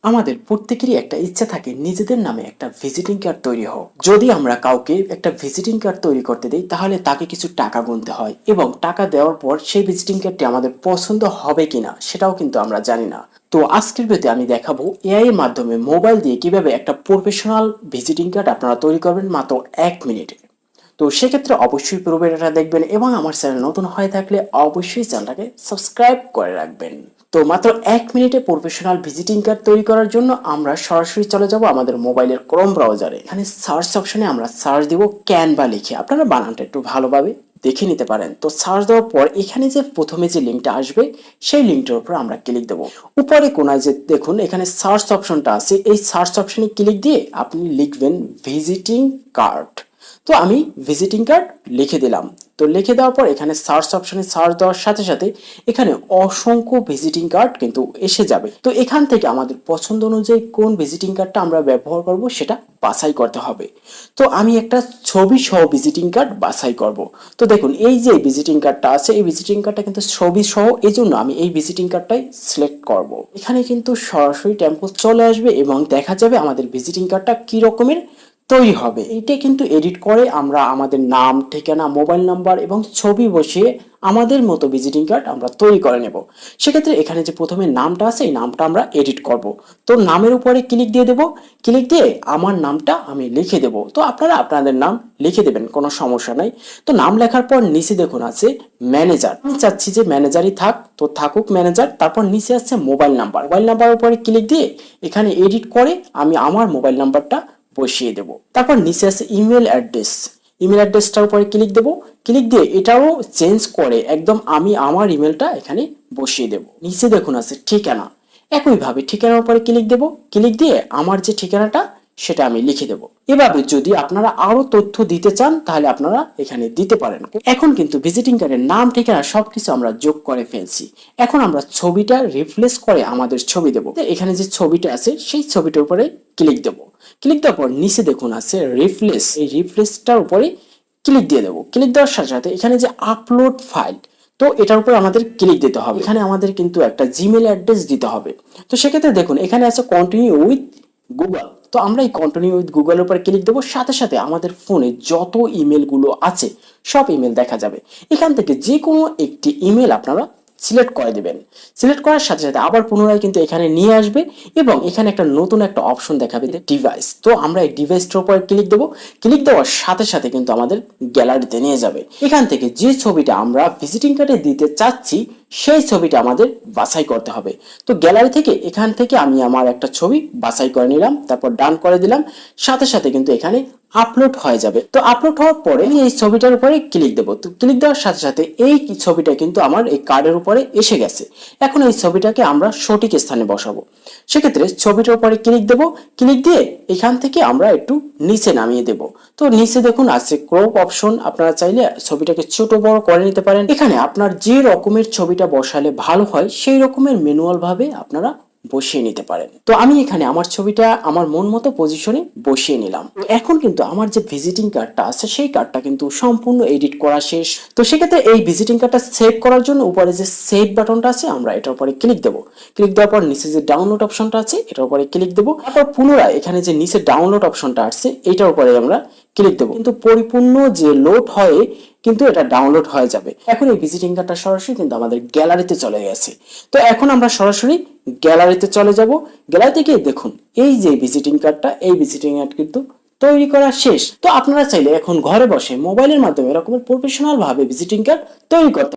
আমাদের প্রত্যেকেরই একটা ইচ্ছা থাকে নিজেদের নামে একটা ভিজিটিং কার্ড তৈরি হোক। যদি আমরা কাউকে একটা ভিজিটিং কার্ড তৈরি করতে দিই তাহলে তাকে কিছু টাকা গুনতে হয় এবং টাকা দেওয়ার পর সেই ভিজিটিং কার্ডটি আমাদের পছন্দ হবে কিনা সেটাও কিন্তু আমরা জানি না। তো আজকের ভিডিওতে আমি দেখাবো এআই এর মাধ্যমে মোবাইল দিয়ে কিভাবে একটা প্রফেশনাল ভিজিটিং কার্ড আপনারা তৈরি করবেন মাত্র 1 মিনিটে। তো সেক্ষেত্রে অবশ্যই পুরো ভিডিওটা দেখবেন এবং আমার চ্যানেল নতুন হয়ে থাকলে অবশ্যই চ্যানেলটাকে সাবস্ক্রাইব করে রাখবেন। তো মাত্র 1 মিনিটে প্রফেশনাল ভিজিটিং কার্ড তৈরি করার জন্য আমরা সরাসরি চলে যাব আমাদের মোবাইলের ক্রোম ব্রাউজারে। এখানে সার্চ অপশনে আমরা সার্চ দিব ক্যানভা লিখে। আপনারা বানানটা একটু ভালোভাবে দেখে নিতে পারেন। তো সার্চ দেওয়ার পর এখানে যে প্রথমে যে লিঙ্কটা আসবে সেই লিঙ্কটার উপর আমরা ক্লিক দেব। উপরে কোনায় যে দেখুন এখানে সার্চ অপশনটা আছে, এই সার্চ অপশনে ক্লিক দিয়ে আপনি লিখবেন ভিজিটিং কার্ড। তো আমি ভিজিটিং কার্ড লিখে দিলাম। তো লিখে দেওয়ার পর এখানে সার্চ অপশনে সার্চ দেওয়ার সাথে সাথে এখানে অসংখ্য ভিজিটিং কার্ড কিন্তু এসে যাবে। তো এখান থেকে আমাদের পছন্দ অনুযায়ী কোন ভিজিটিং কার্ডটা আমরা ব্যবহার করব সেটা বাছাই করতে হবে। তো আমি একটা ছবি সহ ভিজিটিং কার্ড বাছাই করব। তো দেখুন এই যে ভিজিটিং কার্ডটা আছে, এই ভিজিটিং কার্ডটা কিন্তু ছবি সহ, এই জন্য আমি এই ভিজিটিং কার্ডটাই সিলেক্ট করব। এখানে কিন্তু সরাসরি টেম্পল চলে আসবে এবং দেখা যাবে আমাদের ভিজিটিং কার্ডটা কি রকমের তৈরি হবে। এইটা কিন্তু এডিট করে আমরা আমাদের নাম, ঠিকানা, মোবাইল নাম্বার এবং ছবি বসিয়ে আমাদের মতো ভিজিটিং কার্ড আমরা তৈরি করে নেব। সেক্ষেত্রে এখানে যে প্রথমে নামটা আছে এই নামটা আমরা এডিট করব। তো নামের উপরে ক্লিক দিয়ে দেব। ক্লিক দিয়ে আমার নামটা আমি লিখে দেব। তো আপনারা আপনাদের নাম লিখে দেবেন, কোনো সমস্যা নাই। তো নাম লেখার পর নিচে দেখুন আছে ম্যানেজার। আমি চাচ্ছি যে ম্যানেজারই থাক, তো থাকুক ম্যানেজার। তারপর নিচে আছে মোবাইল নাম্বার। মোবাইল নাম্বারের উপরে ক্লিক দিয়ে এখানে এডিট করে আমি আমার মোবাইল নাম্বারটা বসিয়ে দেব। তারপর নিচে আছে ইমেল অ্যাড্রেস। ইমেল অ্যাড্রেসটার উপরে ক্লিক দেব। ক্লিক দিয়ে এটাও চেঞ্জ করে একদম আমি আমার ইমেলটা এখানে বসিয়ে দেব। নিচে দেখুন আছে ঠিকানা। একইভাবে ঠিকানার উপরে ক্লিক দেব। ক্লিক দিয়ে আমার যে ঠিকানাটা সেটা আমি লিখে দেব। এভাবে যদি আপনারা আরো তথ্য দিতে চান তাহলে আপনারা এখানে দিতে পারেন। এখন কিন্তু ভিজিটিং কার্ডের নাম, ঠিকানা সবকিছু আমরা যোগ করে ফেলছি। এখন আমরা ছবিটা রিপ্লেস করে আমাদের ছবি দেব। এখানে যে ছবিটা আছে সেই ছবিটার উপরে ক্লিক দেব। ক্লিক দেওয়ার পর নিচে দেখুন আছে রিপ্লেস। এই রিপ্লেসটার উপরে ক্লিক দিয়ে দেবো। ক্লিক দেওয়ার সাথে সাথে এখানে যে আপলোড ফাইল, তো এটার উপর আমাদের ক্লিক দিতে হবে। এখানে আমাদের কিন্তু একটা জিমেল অ্যাড্রেস দিতে হবে। তো সেক্ষেত্রে দেখুন এখানে আছে কন্টিনিউ উইথ গুগল। তো আমরা এই কন্টিনিউ উইথ গুগলের উপর ক্লিক দেবো। সাথে সাথে আমাদের ফোনে যত ইমেলগুলো আছে সব ইমেল দেখা যাবে। এখান থেকে যে কোনো একটি ইমেল আপনারা সিলেক্ট করে দিবেন। সিলেক্ট করার সাথে সাথে আবার পুনরায় কিন্তু এখানে নিয়ে আসবে এবং এখানে একটা নতুন একটা অপশন দেখাবে ডিভাইস। তো আমরা এই ডিভাইসটার উপর ক্লিক দেবো। ক্লিক দেওয়ার সাথে সাথে কিন্তু আমাদের গ্যালারিতে নিয়ে যাবে। এখান থেকে যে ছবিটা আমরা ভিজিটিং কার্ডে দিতে চাচ্ছি সেই ছবিটা আমাদের বাছাই করতে হবে। তো গ্যালারি থেকে এখান থেকে আমি আমার একটা ছবি বাছাই করে নিলাম, তারপর ডান করে দিলাম। সাথে সাথে কিন্তু এখানে আপলোড হয়ে যাবে। তো আপলোড হওয়ার পরে আমি এই ছবিটার উপরে ক্লিক দেবো। তো ক্লিক দেওয়ার সাথে সাথে এই ছবিটা কিন্তু আমার এই কার্ডের উপরে এসে গেছে। এখন এই ছবিটাকে আমরা সঠিক স্থানে বসাবো। সেক্ষেত্রে ছবিটার উপরে ক্লিক দেব। ক্লিক দিয়ে এখান থেকে আমরা একটু নিচে নামিয়ে দেব। তো নিচে দেখুন আছে ক্রপ অপশন। আপনারা চাইলে ছবিটাকে ছোট বড় করে নিতে পারেন। এখানে আপনার যে রকমের ছবিটা বসালে ভালো হয় সেই রকমের ম্যানুয়াল ভাবে আপনারা বসিয়ে নিতে পারেন। তো আমি এখানে আমার ছবিটা আমার মন মতো পজিশনে বসিয়ে নিলাম। এখন কিন্তু আমার যে ভিজিটিং কার্ডটা আছে সেই কার্ডটা কিন্তু সম্পূর্ণ এডিট করা শেষ। তো সেক্ষেত্রে এই ভিজিটিং কার্ডটা সেভ করার জন্য উপরে যে সেভ বাটনটা আছে আমরা এটার উপরে ক্লিক দেবো। ক্লিক দেওয়ার পর নিচে যে ডাউনলোড অপশনটা আছে এটার উপরে ক্লিক দেবো। তারপর পুনরায় এখানে যে নিচে ডাউনলোড অপশনটা আছে এটার উপরে আমরা ক্লিক দেবো। কিন্তু পরিপূর্ণ যে লোড হয় কিন্তু এটা ডাউনলোড হয়ে যাবে। এখন এই ভিজিটিং কার্ডটা সরাসরি কিন্তু আমাদের গ্যালারিতে চলে গেছে। তো এখন আমরা সরাসরি গ্যালারিতে চলে যাব। গ্যালারিতে গিয়ে দেখুন এই যে ভিজিটিং কার্ডটা, এই ভিজিটিং কার্ড কিন্তু তৈরি করা শেষ। তো আপনারা চাইলে এখন ঘরে বসে মোবাইলের মাধ্যমে এরকমের প্রফেশনাল ভাবে ভিজিটিং কার্ড তৈরি করতে